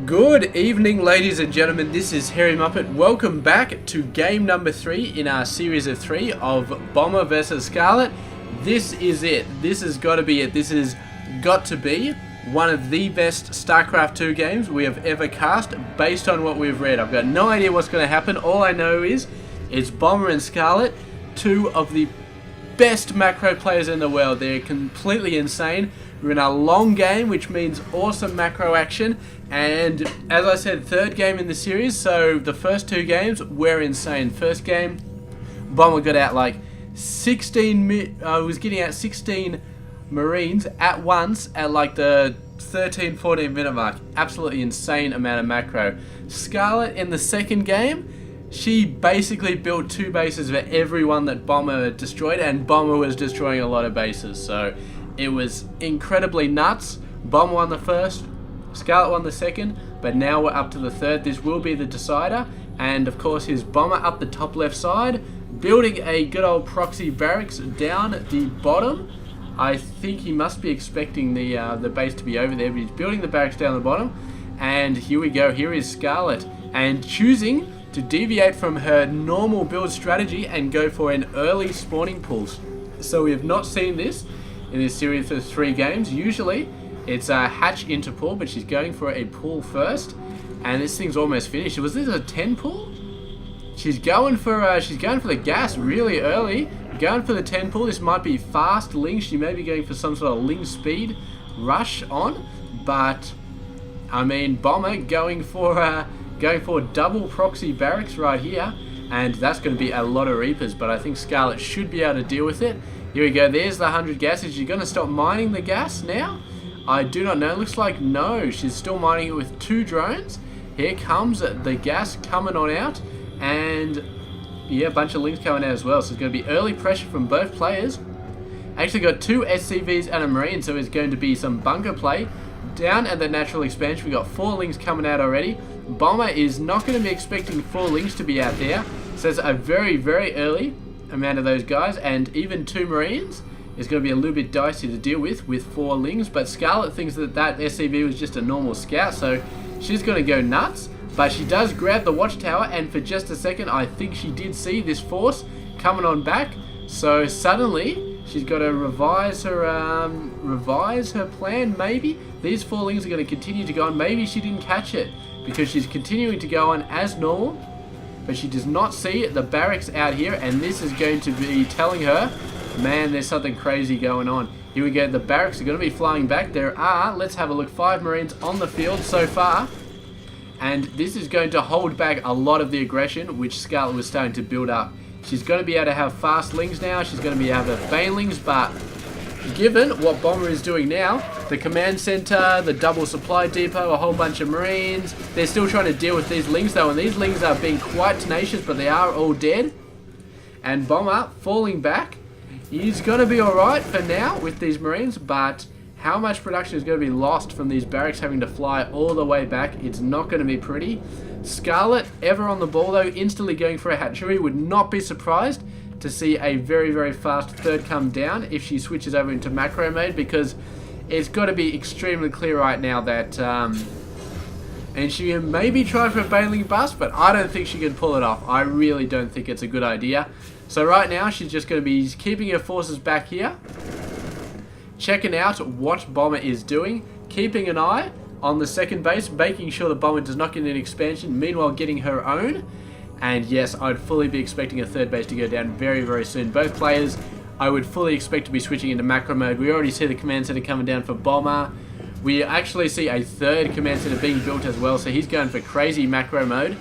Good evening, ladies and gentlemen. This is Harry Muppet. Welcome back to game number 3 in our series of 3 of Bomber vs Scarlett. This is it. This has got to be it. This has got to be one of the best Starcraft 2 games we have ever cast based on what we've read. I've got no idea what's going to happen. All I know is it's Bomber and Scarlett, two of the best macro players in the world. They're completely insane. We're in a long game, which means awesome macro action. And as I said, third game in the series, so the first two games were insane. First game, Bomber got out like 16, was getting out 16 Marines at once at like the 13, 14 minute mark. Absolutely insane amount of macro. Scarlett in the second game, she basically built 2 bases for everyone that Bomber destroyed, and Bomber was destroying a lot of bases. So it was incredibly nuts. Bomber won the first, Scarlett won the second, but now we're up to the third. This will be the decider. And of course, here's Bomber up the top left side, building a good old proxy barracks down the bottom. I think he must be expecting the base to be over there, but he's building the barracks down the bottom. And here we go. Here is Scarlett, and choosing to deviate from her normal build strategy and go for an early spawning pool. So we have not seen this in this series of 3 games. Usually it's a hatch into pool, but she's going for a pool first, and this thing's almost finished. Was this a 10 pool? She's going for the gas really early, going for the 10 pool. This might be fast Ling. She may be going for some sort of Ling speed rush on, but I mean, Bomber going for double proxy barracks right here, and that's going to be a lot of Reapers, but I think Scarlett should be able to deal with it. Here we go. There's the 100 gas. Is she going to stop mining the gas now? I do not know. Looks like no. She's still mining it with 2 drones. Here comes the gas coming on out, and yeah, a bunch of Lings coming out as well. So it's going to be early pressure from both players. Actually got 2 SCVs and a Marine, so it's going to be some bunker play. Down at the natural expansion, we got 4 Lings coming out already. Bomber is not going to be expecting 4 Lings to be out there, so it's a very, very early amount of those guys, and even 2 Marines is going to be a little bit dicey to deal with 4 Lings. But Scarlett thinks that SCV was just a normal scout, so she's going to go nuts. But she does grab the watchtower, and for just a second I think she did see this force coming on back, so suddenly she's got to revise her plan. Maybe these 4 Lings are going to continue to go on. Maybe she didn't catch it because she's continuing to go on as normal, but she does not see the barracks out here, and this is going to be telling her, man, there's something crazy going on. Here we go. The barracks are going to be flying back. There are, let's have a look, 5 Marines on the field so far, and this is going to hold back a lot of the aggression which Scarlett was starting to build up. She's going to be able to have fast Lings now. She's going to be able to have banelings, but given what Bomber is doing now, the command center, the double supply depot, a whole bunch of Marines, they're still trying to deal with these Lings though, and these Lings are being quite tenacious, but they are all dead. And Bomber falling back. He's going to be alright for now with these Marines, but how much production is going to be lost from these barracks having to fly all the way back? It's not going to be pretty. Scarlett, ever on the ball though, instantly going for a hatchery. Would not be surprised to see a very, very fast third come down if she switches over into macro mode, because it's got to be extremely clear right now that and she can maybe try for a baneling bust, but I don't think she can pull it off. I really don't think it's a good idea. So right now she's just going to be keeping her forces back here, checking out what Bomber is doing, keeping an eye on the second base, making sure the Bomber does not get an expansion, meanwhile getting her own. And yes, I'd fully be expecting a third base to go down very, very soon. Both players, I would fully expect to be switching into macro mode. We already see the command center coming down for Bomber. We actually see a third command center being built as well, so he's going for crazy macro mode.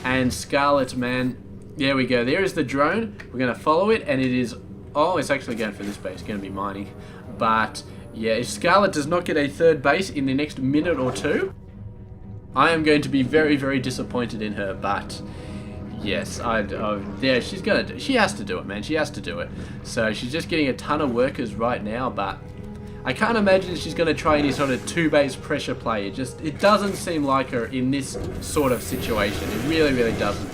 And Scarlett, man, there we go. There is the drone. We're going to follow it, and it is, oh, it's actually going for this base. It's going to be mining. But yeah, if Scarlett does not get a third base in the next minute or 2, I am going to be very, very disappointed in her. But yes, yeah, she has to do it, man. She has to do it. So she's just getting a ton of workers right now, but I can't imagine she's going to try any sort of 2-base pressure play. It doesn't seem like her in this sort of situation. It really, really doesn't.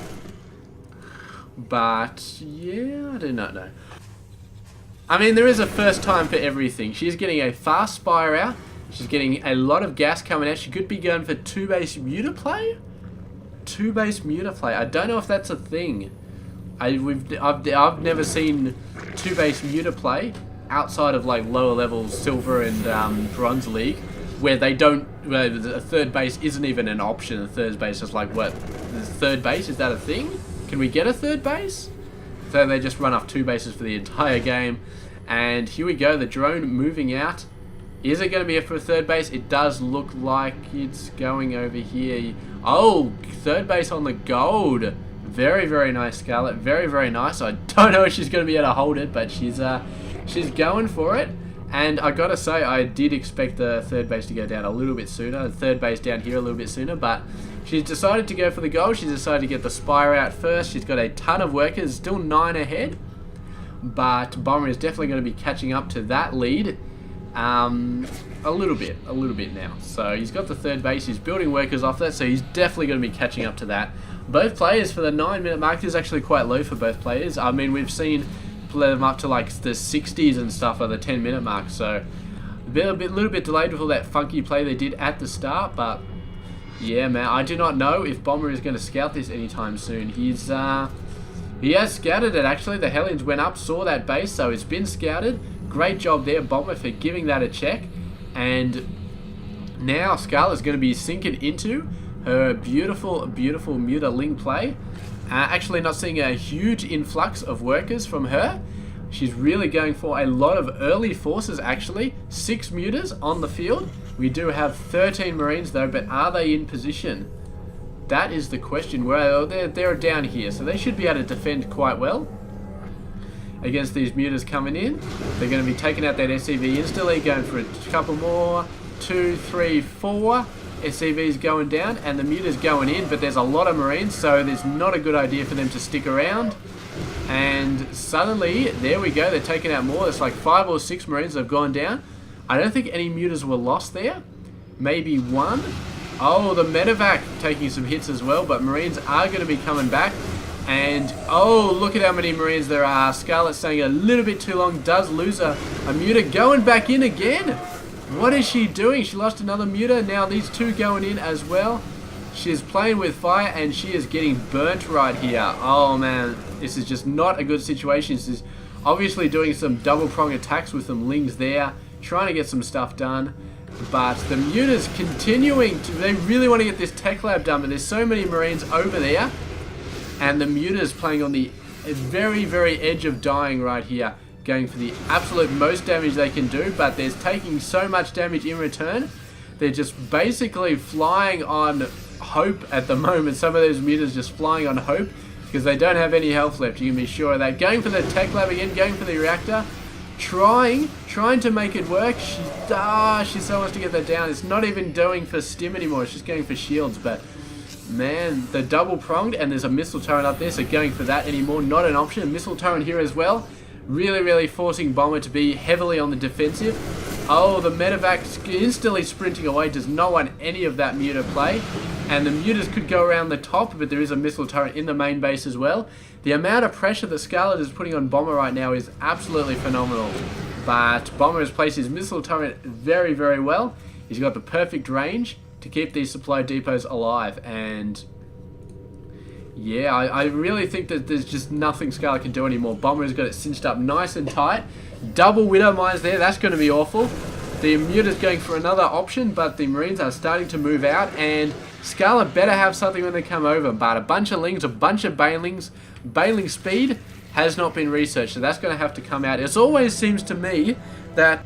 But yeah, I do not know. I mean, there is a first time for everything. She's getting a fast spire out, She's getting a lot of gas coming out. She could be going for 2-base Muta play? 2-base Muta play. I don't know if that's a thing. I've never seen 2-base Muta play outside of like lower levels, Silver and Bronze League, where they don't, where a third base isn't even an option. A third base is like, what? The third base, is that a thing? Can we get a third base? So they just run off 2 bases for the entire game. And here we go, the drone moving out. Is it going to be for a third base? It does look like it's going over here. Oh, third base on the gold. Very, very nice, Scarlett. Very, very nice. I don't know if she's going to be able to hold it, but she's going for it. And I gotta say, I did expect the third base to go down a little bit sooner. The third base down here a little bit sooner, but she's decided to go for the goal. She's decided to get the Spire out first. She's got a ton of workers, still 9 ahead. But Bomber is definitely going to be catching up to that lead. A little bit now. So he's got the third base. He's building workers off that, so he's definitely going to be catching up to that. Both players for the 9-minute mark is actually quite low for both players. I mean, we've seen play them up to like the 60s and stuff at the 10-minute mark, so a little bit delayed with all that funky play they did at the start. But yeah, man, I do not know if Bomber is going to scout this anytime soon. He has scouted it actually. The Hellions went up, saw that base, so it's been scouted. Great job there, Bomber, for giving that a check. And now Scarlett's going to be sinking into her beautiful, beautiful Muta-ling play. Actually not seeing a huge influx of workers from her. She's really going for a lot of early forces actually. 6 Mutas on the field. We do have 13 Marines though, but are they in position? That is the question. Well, they're down here, so they should be able to defend quite well against these Mutas coming in. They're going to be taking out that SCV instantly, going for a couple more. 2, 3, 4. SCV's going down and the Muta's going in, but there's a lot of Marines, so there's not a good idea for them to stick around. And suddenly, there we go, they're taking out more. It's like 5 or 6 Marines that have gone down. I don't think any Mutas were lost there. Maybe 1. Oh, the medevac taking some hits as well, but Marines are going to be coming back. And oh, look at how many Marines there are. Scarlett staying a little bit too long, does lose a Muta, going back in again. What is she doing? She lost another Muta. Now these 2 going in as well. She's playing with fire and she is getting burnt right here. Oh man, this is just not a good situation. She's obviously doing some double prong attacks with some lings there, trying to get some stuff done. But the Muta's continuing to, they really want to get this tech lab done, but there's so many Marines over there. And the Muta's playing on the very, very edge of dying right here. Going for the absolute most damage they can do, but they're taking so much damage in return. They're just basically flying on hope at the moment. Some of those Mutas just flying on hope because they don't have any health left. You can be sure of that. Going for the tech lab again, going for the reactor, trying to make it work. She so wants to get that down. It's not even going for stim anymore. It's just going for shields. But man, the double pronged, and there's a missile turret up there, so going for that anymore, not an option. A missile turret here as well. Really, really forcing Bomber to be heavily on the defensive. Oh, the medevac instantly sprinting away, does not want any of that Muta play. And the Mutas could go around the top, but there is a missile turret in the main base as well. The amount of pressure that Scarlett is putting on Bomber right now is absolutely phenomenal. But Bomber has placed his missile turret very, very well. He's got the perfect range to keep these supply depots alive. And yeah, I really think that there's just nothing Scarlett can do anymore. Bomber has got it cinched up nice and tight. Double Widow Mines there, that's going to be awful. The Muta's going for another option, but the Marines are starting to move out, and Scarlett better have something when they come over. But a bunch of lings, a bunch of banelings. Baneling speed has not been researched, so that's going to have to come out. It always seems to me that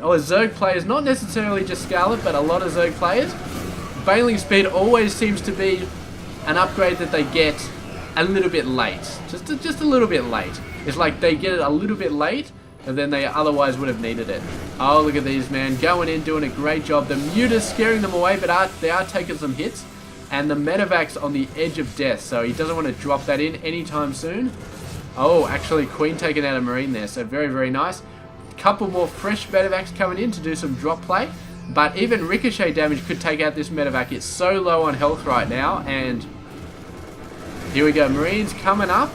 Zerg players, not necessarily just Scarlett, but a lot of Zerg players, baneling speed always seems to be an upgrade that they get a little bit late. Just a little bit late. It's like they get it a little bit late, and then they otherwise would have needed it. Oh, look at these, man. Going in, doing a great job. The Muta's scaring them away, but they are taking some hits. And the medevac's on the edge of death, so he doesn't want to drop that in anytime soon. Oh, actually, Queen taking out a Marine there, so very, very nice. Couple more fresh medevacs coming in to do some drop play. But even ricochet damage could take out this medevac. It's so low on health right now, and here we go. Marines coming up.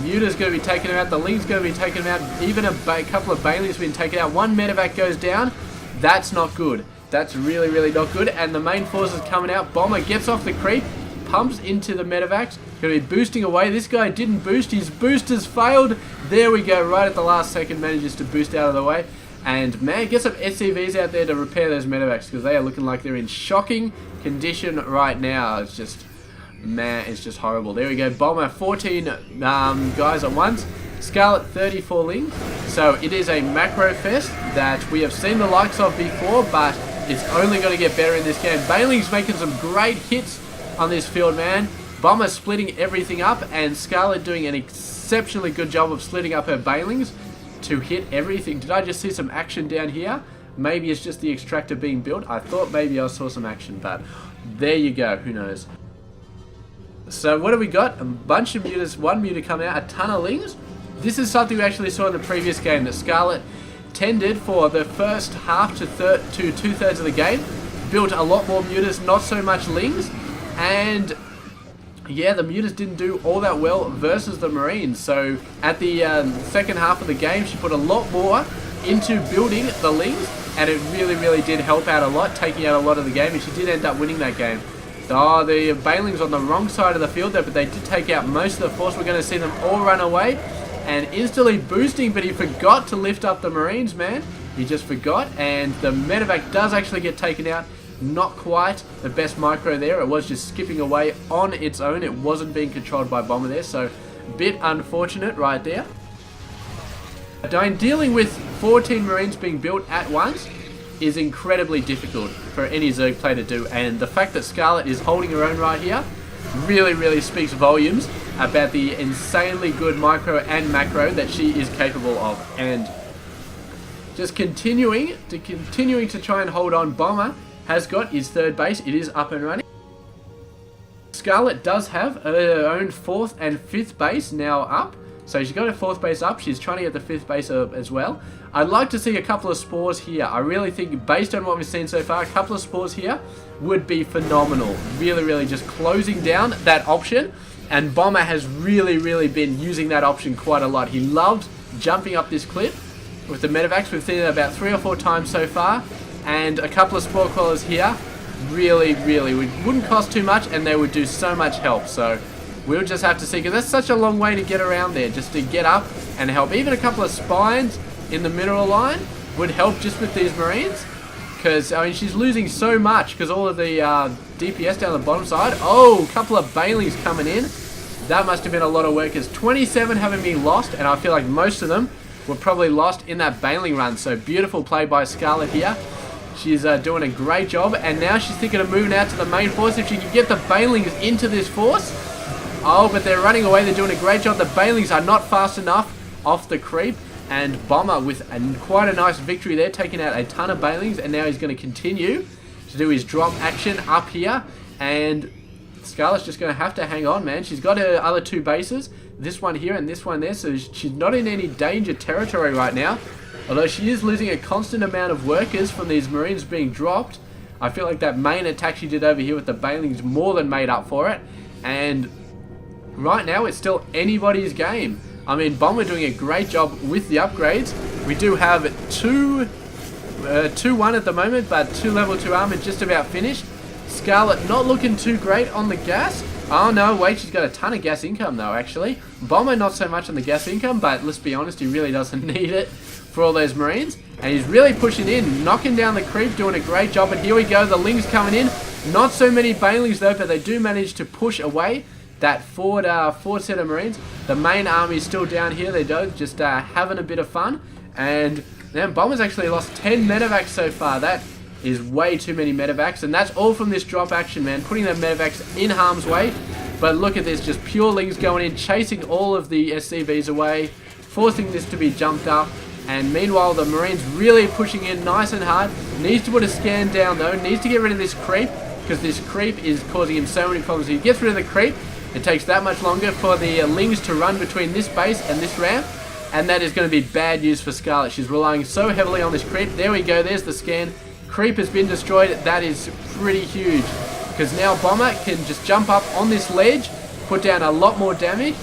Muta's going to be taking him out. The Ling's going to be taking him out. Even a couple of Banelings have been taken out. One medevac goes down. That's not good. That's really, really not good. And the main force is coming out. Bomber gets off the creep, pumps into the medevacs. Going to be boosting away. This guy didn't boost. His boosters failed. There we go. Right at the last second, manages to boost out of the way. And man, get some SCVs out there to repair those medevacs, because they are looking like they're in shocking condition right now. It's just, man, it's just horrible. There we go. Bomber, 14 guys at once. Scarlett, 34 lings. So it is a macro fest that we have seen the likes of before, but it's only going to get better in this game. Baneling's making some great hits on this field, man. Bomber splitting everything up, and Scarlett doing an exceptionally good job of splitting up her banelings to hit everything. Did I just see some action down here? Maybe it's just the extractor being built. I thought maybe I saw some action, but there you go. Who knows? So what have we got? A bunch of mutas, one muta coming out, a ton of lings. This is something we actually saw in the previous game, that Scarlett tended for the first half to two-thirds of the game, built a lot more mutas, not so much lings, and yeah, the mutas didn't do all that well versus the Marines. So at the second half of the game, she put a lot more into building the lings, and it really, really did help out a lot, taking out a lot of the game, and she did end up winning that game. Oh, the banelings on the wrong side of the field there, but they did take out most of the force. We're going to see them all run away and instantly boosting, but he forgot to lift up the Marines, man. He just forgot, and the medevac does actually get taken out. Not quite the best micro there. It was just skipping away on its own. It wasn't being controlled by Bomber there, so a bit unfortunate right there. Dealing with 14 Marines being built at once is incredibly difficult for any Zerg player to do, and the fact that Scarlett is holding her own right here really, really speaks volumes about the insanely good micro and macro that she is capable of. And just continuing to try and hold on. Bomber has got his third base. It is up and running. Scarlett does have her own fourth and fifth base now up. So she's got her fourth base up. She's trying to get the fifth base up as well. I'd like to see a couple of spores here. I really think, based on what we've seen so far, a couple of spores here would be phenomenal. Really, really just closing down that option. And Bomber has really, really been using that option quite a lot. He loves jumping up this cliff with the medevacs. We've seen it about 3 or 4 times so far. And a couple of spore crawlers here really, really wouldn't cost too much, and they would do so much help. So we'll just have to see, because that's such a long way to get around there, just to get up and help. Even a couple of spines in the mineral line would help just with these Marines, because I mean, she's losing so much because all of the DPS down the bottom side. Oh, a couple of banelings coming in. That must have been a lot of workers. 27 having been lost, and I feel like most of them were probably lost in that baneling run. So beautiful play by Scarlett here. She's doing a great job, and now she's thinking of moving out to the main force. If she can get the banelings into this force. Oh, but they're running away. They're doing a great job. The banelings are not fast enough off the creep, and Bomber with quite a nice victory there, taking out a ton of banelings, and now he's going to continue to do his drop action up here, and Scarlett's just going to have to hang on, man. She's got her other 2 bases, this one here and this one there, so she's not in any danger territory right now. Although she is losing a constant amount of workers from these Marines being dropped. I feel like that main attack she did over here with the banelings more than made up for it. And right now it's still anybody's game. I mean, Bomber doing a great job with the upgrades. We do have 2-1 at the moment, but 2 level 2 armor just about finished. Scarlett not looking too great on the gas. Oh no, wait, she's got a ton of gas income though, actually. Bomber not so much on the gas income, but let's be honest, he really doesn't need it for all those Marines. And he's really pushing in, knocking down the creep, doing a great job. And here we go, the lings coming in. Not so many banelings though, but they do manage to push away that forward set of Marines. The main army is still down here. They do just having a bit of fun. And then Bomber's actually lost 10 medevacs so far. That is way too many medevacs, and that's all from this drop action, man. Putting the medevacs in harm's way. But look at this, just pure lings going in, chasing all of the SCVs away, forcing this to be jumped up. And meanwhile, the Marines really pushing in nice and hard. Needs to put a scan down though, needs to get rid of this creep, because this creep is causing him so many problems. If he gets rid of the creep, it takes that much longer for the lings to run between this base and this ramp, and that is going to be bad news for Scarlett. She's relying so heavily on this creep. There we go, there's the scan. Creep has been destroyed. That is pretty huge, because now Bomber can just jump up on this ledge, put down a lot more damage,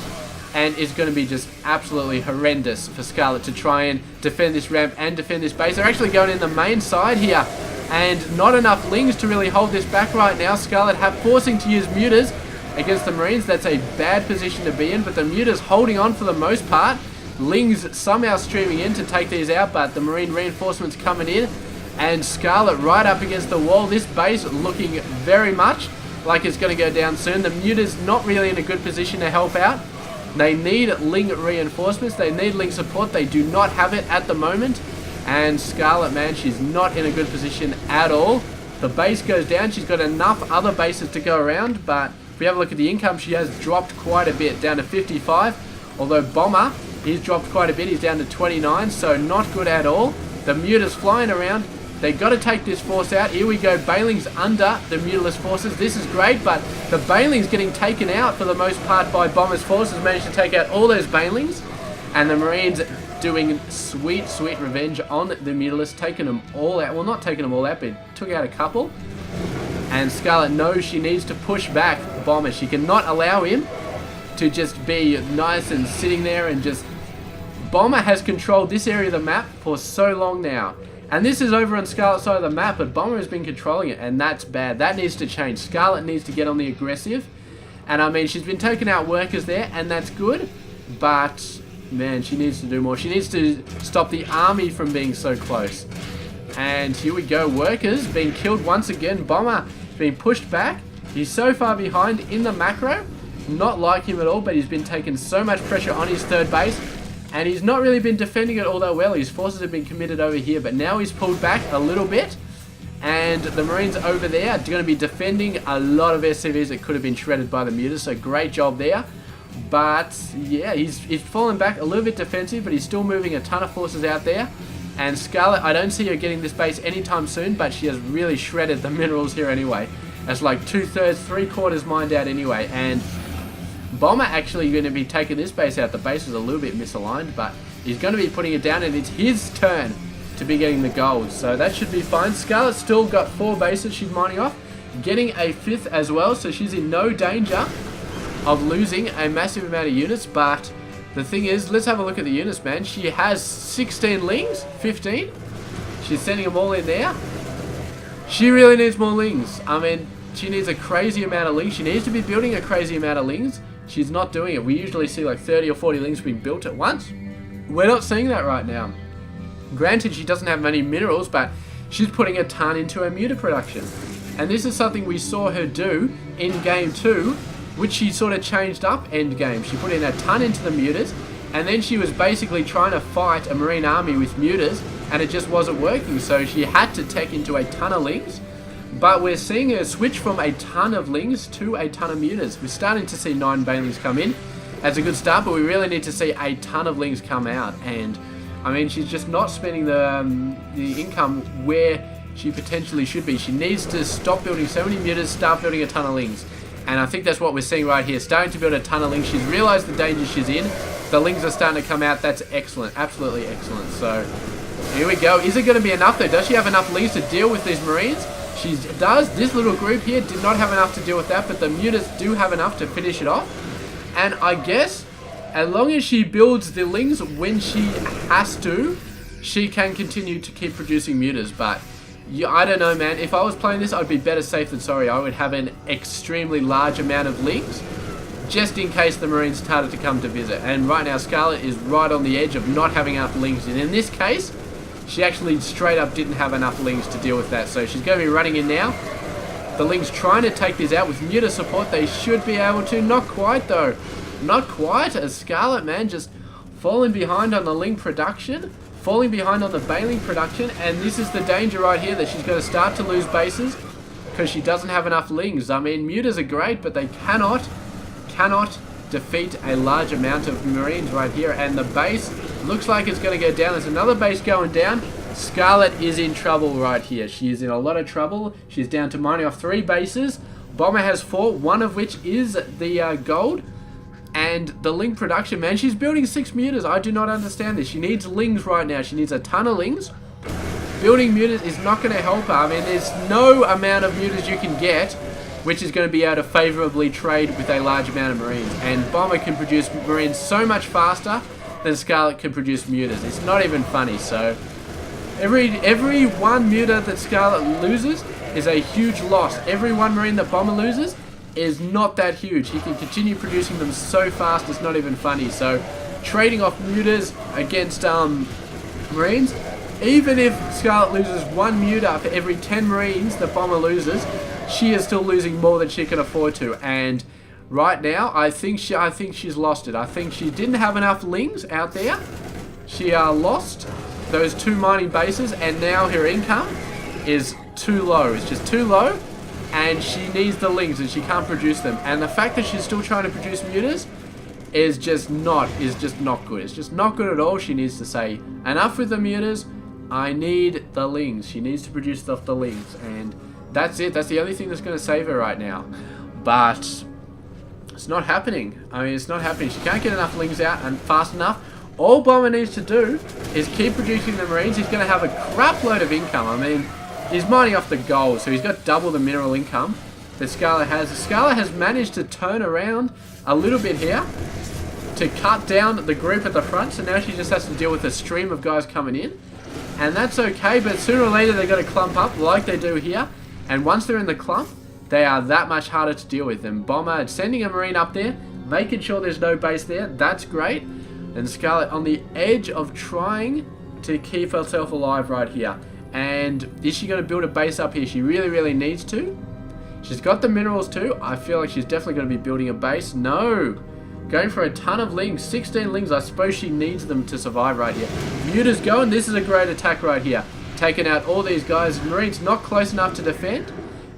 and it's going to be just absolutely horrendous for Scarlett to try and defend this ramp and defend this base. They're actually going in the main side here, and not enough Lings to really hold this back right now. Scarlett forcing to use Mutas against the Marines. That's a bad position to be in, but the Mutas holding on for the most part. Lings somehow streaming in to take these out, but the Marine reinforcements coming in, and Scarlett right up against the wall. This base looking very much like it's going to go down soon. The Mutas not really in a good position to help out. They need Ling reinforcements. They need Ling support. They do not have it at the moment. And Scarlett, man, she's not in a good position at all. The base goes down. She's got enough other bases to go around, but if we have a look at the income, she has dropped quite a bit, down to 55. Although Bomber, he's dropped quite a bit. He's down to 29, so not good at all. The Muta's flying around. They got to take this force out. Here we go. Baneling's under the Mutalist forces. This is great, but the Baneling's getting taken out for the most part by Bomber's forces. Managed to take out all those Banelings, and the Marines doing sweet, sweet revenge on the Mutalist, taking them all out. Well, not taking them all out, but took out a couple. And Scarlett knows she needs to push back Bomber. She cannot allow him to just be nice and sitting there and just... Bomber has controlled this area of the map for so long now. And this is over on Scarlett's side of the map, but Bomber has been controlling it, and that's bad. That needs to change. Scarlett needs to get on the aggressive. And I mean, she's been taking out workers there, and that's good. But, man, she needs to do more. She needs to stop the army from being so close. And here we go. Workers being killed once again. Bomber being pushed back. He's so far behind in the macro. Not like him at all, but he's been taking so much pressure on his third base. And he's not really been defending it all that well. His forces have been committed over here, but now he's pulled back a little bit. And the Marines over there are going to be defending a lot of SCVs that could have been shredded by the Mutas, so great job there. But, yeah, he's fallen back a little bit defensive, but he's still moving a ton of forces out there. And Scarlett, I don't see her getting this base anytime soon, but she has really shredded the minerals here anyway. That's like 2/3, 3/4 mined out anyway, and... Bomber actually going to be taking this base out. The base is a little bit misaligned, but he's going to be putting it down, and it's his turn to be getting the gold. So that should be fine. Scarlett's still got 4 bases she's mining off, getting a 5th as well, so she's in no danger of losing a massive amount of units. But the thing is, let's have a look at the units, man. She has 16 Lings, 15. She's sending them all in there. She really needs more Lings. I mean, she needs a crazy amount of Lings. She needs to be building a crazy amount of Lings. She's not doing it. We usually see like 30 or 40 Lings being built at once. We're not seeing that right now. Granted, she doesn't have many minerals, but she's putting a ton into her Muta production. And this is something we saw her do in Game 2, which she sort of changed up endgame. She put in a ton into the Mutas, and then she was basically trying to fight a Marine army with Mutas, and it just wasn't working. So she had to tech into a ton of Lings. But we're seeing her switch from a ton of Lings to a ton of Mutas. We're starting to see 9 banelings come in. That's a good start, but we really need to see a ton of Lings come out. And, I mean, she's just not spending the income where she potentially should be. She needs to stop building so many Mutas, start building a ton of Lings. And I think that's what we're seeing right here. Starting to build a ton of Lings. She's realised the danger she's in. The Lings are starting to come out. That's excellent. Absolutely excellent. So, here we go. Is it going to be enough, though? Does she have enough Lings to deal with these Marines? She does. This little group here did not have enough to deal with that, but the Mutas do have enough to finish it off. And I guess, as long as she builds the Lings when she has to, she can continue to keep producing Mutas. But, yeah, I don't know, man. If I was playing this, I'd be better safe than sorry. I would have an extremely large amount of Lings, just in case the Marines started to come to visit. And right now, Scarlett is right on the edge of not having enough Lings. And in this case, she actually straight up didn't have enough Lings to deal with that. So she's going to be running in now. The Lings trying to take this out with Muta support. They should be able to. Not quite, though. Not quite. As Scarlett, man, just falling behind on the Ling production. Falling behind on the baneling production. And this is the danger right here, that she's going to start to lose bases because she doesn't have enough Lings. I mean, Mutas are great, but they cannot defeat a large amount of Marines right here. And the base looks like it's going to go down. There's another base going down. Scarlett is in trouble right here. She is in a lot of trouble. She's down to mining off 3 bases. Bomber has 4, one of which is the gold. And the Ling production, man, she's building 6 Mutas. I do not understand this. She needs Lings right now. She needs a ton of Lings. Building Mutas is not going to help her. I mean, there's no amount of Mutas you can get which is going to be able to favourably trade with a large amount of Marines. And Bomber can produce Marines so much faster than Scarlett can produce Mutas. It's not even funny. So every one Muta that Scarlett loses is a huge loss. Every one Marine that Bomber loses is not that huge. He can continue producing them so fast, it's not even funny. So trading off Mutas against Marines, even if Scarlett loses one Muta for every 10 Marines the Bomber loses, she is still losing more than she can afford to. And right now, I think she's lost it. I think she didn't have enough Lings out there. She lost those 2 mining bases, and now her income is too low. It's just too low, and she needs the Lings, and she can't produce them. And the fact that she's still trying to produce Mutas is just not good. It's just not good at all. She needs to say, enough with the Mutas. I need the Lings. She needs to produce the Lings, and that's it. That's the only thing that's going to save her right now. But it's not happening. I mean, it's not happening. She can't get enough Lings out and fast enough. All Bomber needs to do is keep producing the Marines. He's going to have a crap load of income. I mean, he's mining off the gold, so he's got double the mineral income that Scarlett has. Scarlett has managed to turn around a little bit here to cut down the group at the front, so now she just has to deal with a stream of guys coming in. And that's okay, but sooner or later they're going to clump up like they do here. And once they're in the clump, they are that much harder to deal with. And Bomber sending a Marine up there, making sure there's no base there, that's great. And Scarlett on the edge of trying to keep herself alive right here. And is she going to build a base up here? She really, really needs to. She's got the minerals too. I feel like she's definitely going to be building a base. No. Going for a ton of Lings. 16 Lings. I suppose she needs them to survive right here. Muta's going. This is a great attack right here. Taking out all these guys. Marines not close enough to defend.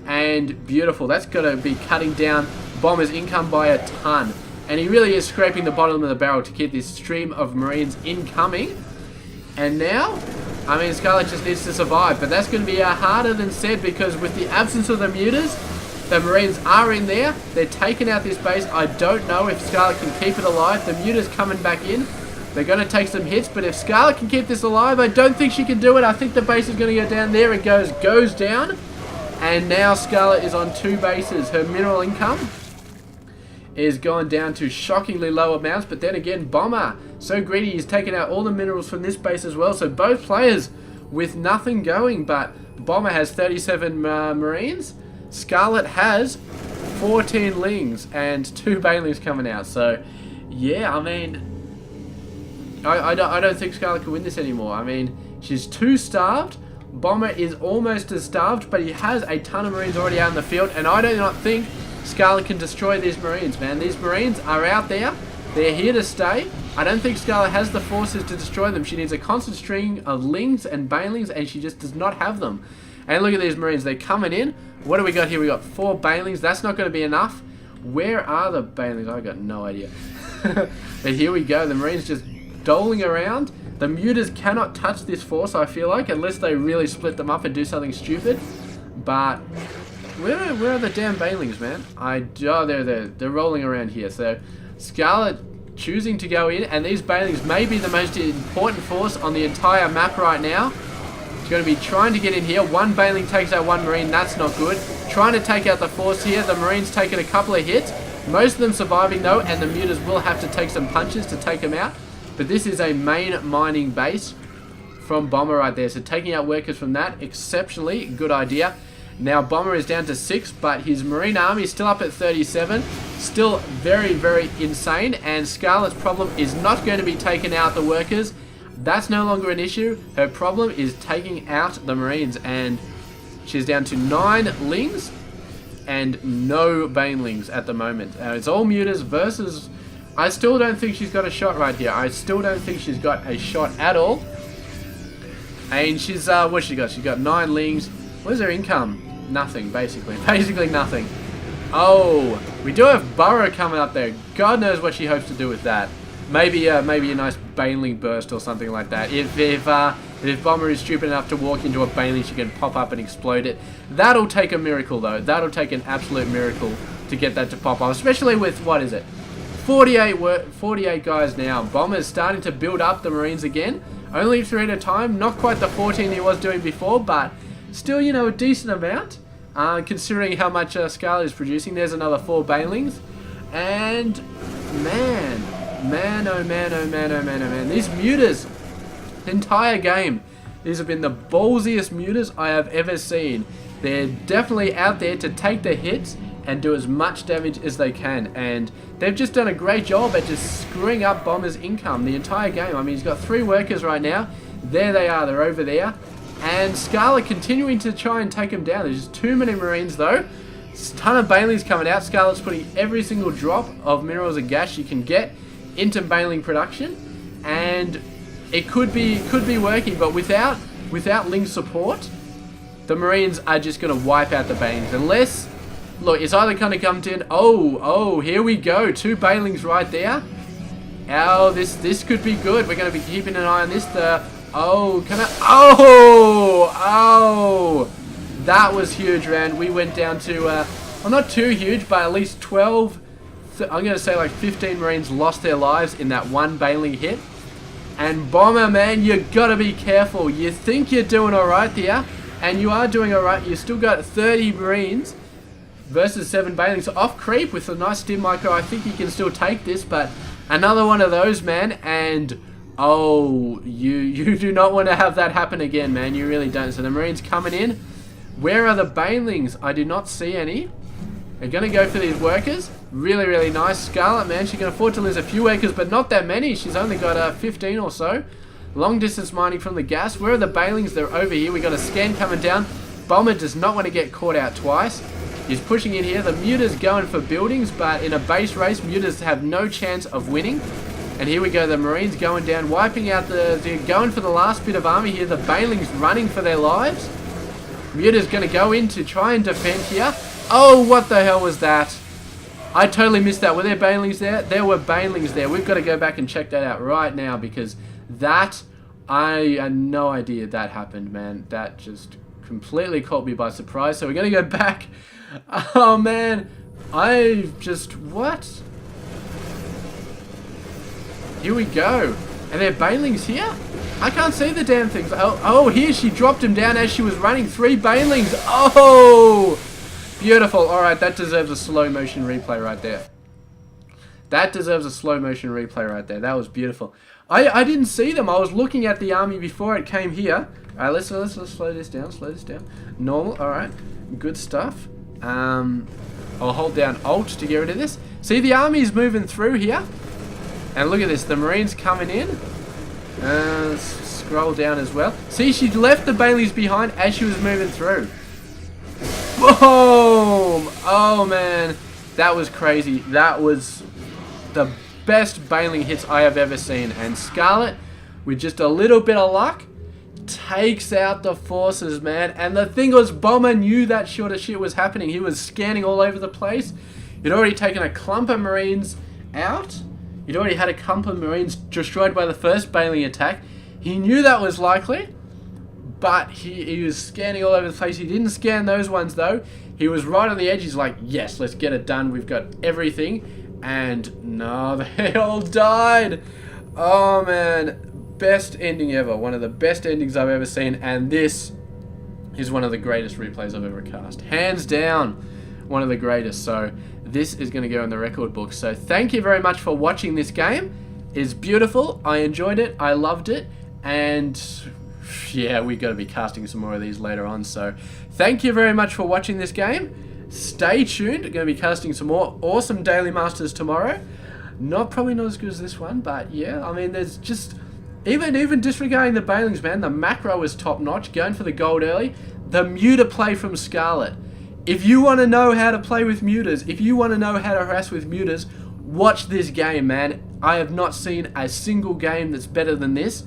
And beautiful. That's going to be cutting down Bomber's income by a ton. And he really is scraping the bottom of the barrel to keep this stream of Marines incoming. And now, I mean, Scarlett just needs to survive. But that's going to be harder than said, because with the absence of the Mutas, the Marines are in there. They're taking out this base. I don't know if Scarlett can keep it alive. The Muta's coming back in. They're going to take some hits. But if Scarlett can keep this alive, I don't think she can do it. I think the base is going to go down. There it goes down. And now Scarlett is on 2 bases. Her mineral income is going down to shockingly low amounts. But then again, Bomber, so greedy, he's taken out all the minerals from this base as well. So both players with nothing going. But Bomber has 37 Marines. Scarlett has 14 Lings and 2 banelings coming out. So yeah, I mean, I don't think Scarlett can win this anymore. I mean, she's too starved. Bomber is almost as starved, but he has a ton of Marines already out in the field, and I do not think Scarlett can destroy these Marines, man. These Marines are out there. They're here to stay. I don't think Scarlett has the forces to destroy them. She needs a constant string of Lings and banelings, and she just does not have them. And look at these Marines. They're coming in. What do we got here? We got 4 banelings. That's not going to be enough. Where are the banelings? I got no idea. But here we go. The Marines just doling around. The Mutas cannot touch this force, I feel like, unless they really split them up and do something stupid. But where are the damn banelings, man? Oh, they're rolling around here. So Scarlett choosing to go in, and these banelings may be the most important force on the entire map right now. She's going to be trying to get in here. 1 baneling takes out 1 Marine. That's not good. Trying to take out the force here. The Marines taking a couple of hits. Most of them surviving though, and the Mutas will have to take some punches to take them out. But this is a main mining base from Bomber right there. So taking out workers from that, exceptionally good idea. Now Bomber is down to 6, but his Marine army is still up at 37. Still very, very insane. And Scarlett's problem is not going to be taking out the workers. That's no longer an issue. Her problem is taking out the Marines. And she's down to 9 Lings and no banelings at the moment. It's all Mutas versus... I still don't think she's got a shot right here. I still don't think she's got a shot at all. And she's, what's she got? She's got 9 Lings. Where's her income? Nothing, basically. Basically nothing. Oh, we do have Burrow coming up there. God knows what she hopes to do with that. Maybe a nice baneling burst or something like that. If Bomber is stupid enough to walk into a baneling, she can pop up and explode it. That'll take a miracle, though. That'll take an absolute miracle to get that to pop off. Especially with, what is it? 48 guys now. Bomber's starting to build up the Marines again. Only 3 at a time. Not quite the 14 he was doing before, but still, you know, a decent amount. considering how much Scarlett is producing. There's another 4 banelings. And, man, oh man, oh man, oh man, oh man. These mutas, the entire game, these have been the ballsiest mutas I have ever seen. They're definitely out there to take the hits and do as much damage as they can. And they've just done a great job at just screwing up Bomber's income the entire game. I mean, he's got 3 workers right now. There they are, they're over there. And Scarlett continuing to try and take him down. There's just too many Marines though. There's a ton of banelings coming out. Scarlett's putting every single drop of minerals and gas she can get into baneling production. And it could be working, but without Ling support, the Marines are just going to wipe out the banelings. Unless, look, it's either going to come in. Oh, here we go. 2 banelings right there. Oh, this could be good. We're going to be keeping an eye on this. Oh, that was huge, man. We went down to, well, not too huge, but at least 12, I'm going to say like 15 Marines lost their lives in that one baneling hit. And Bomber, man, you got to be careful. You think you're doing alright there, and you are doing alright. You still got 30 Marines versus 7 banelings. So off creep with a nice stim micro. I think you can still take this, but another one of those, man, and oh, you do not want to have that happen again, man. You really don't. So the Marines coming in. Where are the banelings? I do not see any. They're going to go for these workers. Really, really nice. Scarlett, man, she can afford to lose a few workers, but not that many. She's only got 15 or so. Long distance mining from the gas. Where are the banelings? They're over here. We got a scan coming down. Bomber does not want to get caught out twice. He's pushing in here. The Muta's going for buildings, but in a base race, Mutas have no chance of winning. And here we go, the Marines going down, wiping out they're going for the last bit of army here. The banelings running for their lives. Muta's going to go in to try and defend here. Oh, what the hell was that? I totally missed that. Were there banelings there? There were banelings there. We've got to go back and check that out right now, because that, I had no idea that happened, man. That just completely caught me by surprise. So we're going to go back. Oh, man. What? Here we go. Are there banelings here? I can't see the damn things. Oh, here she dropped him down as she was running. 3 banelings. Oh, beautiful. All right, that deserves a slow motion replay right there. That deserves a slow motion replay right there. That was beautiful. I didn't see them. I was looking at the army before it came here. All right, let's slow this down. Slow this down. Normal. All right, good stuff. I'll hold down Alt to get rid of this. See, the army is moving through here. And look at this, the Marines coming in. Scroll down as well. See, she left the banelings behind as she was moving through. Boom! Oh, man. That was crazy. That was the best baneling hits I have ever seen. And Scarlett, with just a little bit of luck, takes out the forces, man. And the thing was, Bomber knew that sort of shit was happening. He was scanning all over the place. He'd already taken a clump of Marines out. He'd already had a clump of Marines destroyed by the first baneling attack. He knew that was likely, but he was scanning all over the place. He didn't scan those ones, though. He was right on the edge. He's like, yes, let's get it done. We've got everything. And no, they all died. Oh, man. Best ending ever. One of the best endings I've ever seen. And this is one of the greatest replays I've ever cast. Hands down, one of the greatest. So this is going to go in the record book. So thank you very much for watching this game. It's beautiful. I enjoyed it. I loved it. And yeah, we've got to be casting some more of these later on. So thank you very much for watching this game. Stay tuned. I'm going to be casting some more awesome Daily Masters tomorrow. Probably not as good as this one, but yeah, I mean, there's just, even disregarding the banelings, man, the macro is top notch. Going for the gold early. The Muta play from Scarlett. If you want to know how to play with mutas, if you want to know how to harass with mutas, watch this game, man. I have not seen a single game that's better than this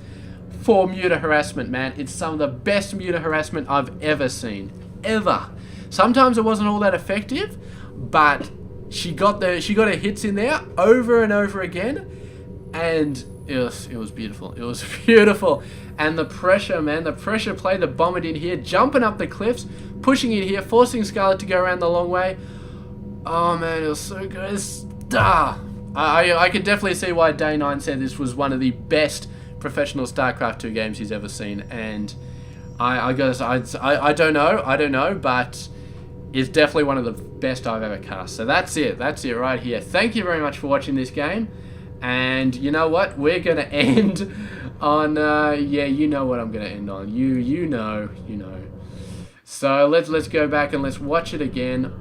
for muta harassment, man. It's some of the best muta harassment I've ever seen. Ever. Sometimes it wasn't all that effective, but she got her hits in there over and over again, and it was beautiful. It was beautiful. And the pressure, man, the pressure play, the Bomber in here, jumping up the cliffs, pushing it here, forcing Scarlett to go around the long way. Oh, man, it was so good. I could definitely see why Day 9 said this was one of the best professional StarCraft 2 games he's ever seen. And I don't know, but is definitely one of the best I've ever cast. So that's it right here. Thank you very much for watching this game, and you know what, we're gonna end on yeah, you know what I'm gonna end on. You know. So let's go back and let's watch it again.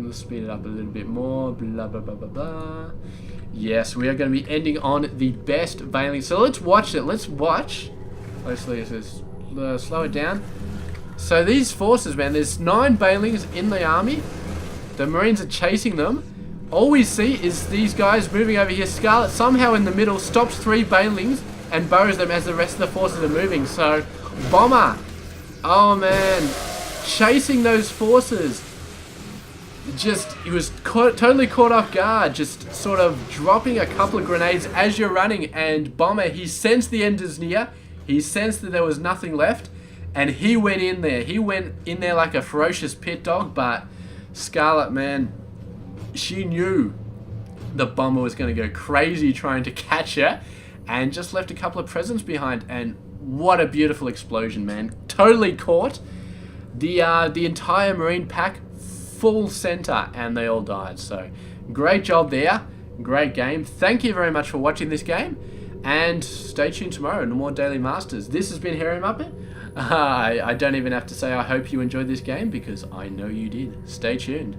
Let's speed it up a little bit more. Blah blah blah blah blah. Yes, we are going to be ending on the best baneling. So let's watch it. Let's watch. Let's slow it down. So these forces, man, there's 9 banelings in the army. The Marines are chasing them. All we see is these guys moving over here. Scarlett somehow in the middle stops 3 banelings and burrows them as the rest of the forces are moving. So Bomber, oh man, chasing those forces. He was totally caught off guard, just sort of dropping a couple of grenades as you're running, and Bomber, he sensed the end is near, he sensed that there was nothing left, and he went in there. He went in there like a ferocious pit dog, but Scarlett, man, she knew the Bomber was going to go crazy trying to catch her, and just left a couple of presents behind, and what a beautiful explosion, man. Totally caught the entire Marine pack full center, and they all died. So great job there, great game. Thank you very much for watching this game, and stay tuned tomorrow for more Daily Masters. This has been Harry Muppet. I don't even have to say I hope you enjoyed this game, because I know you did. Stay tuned.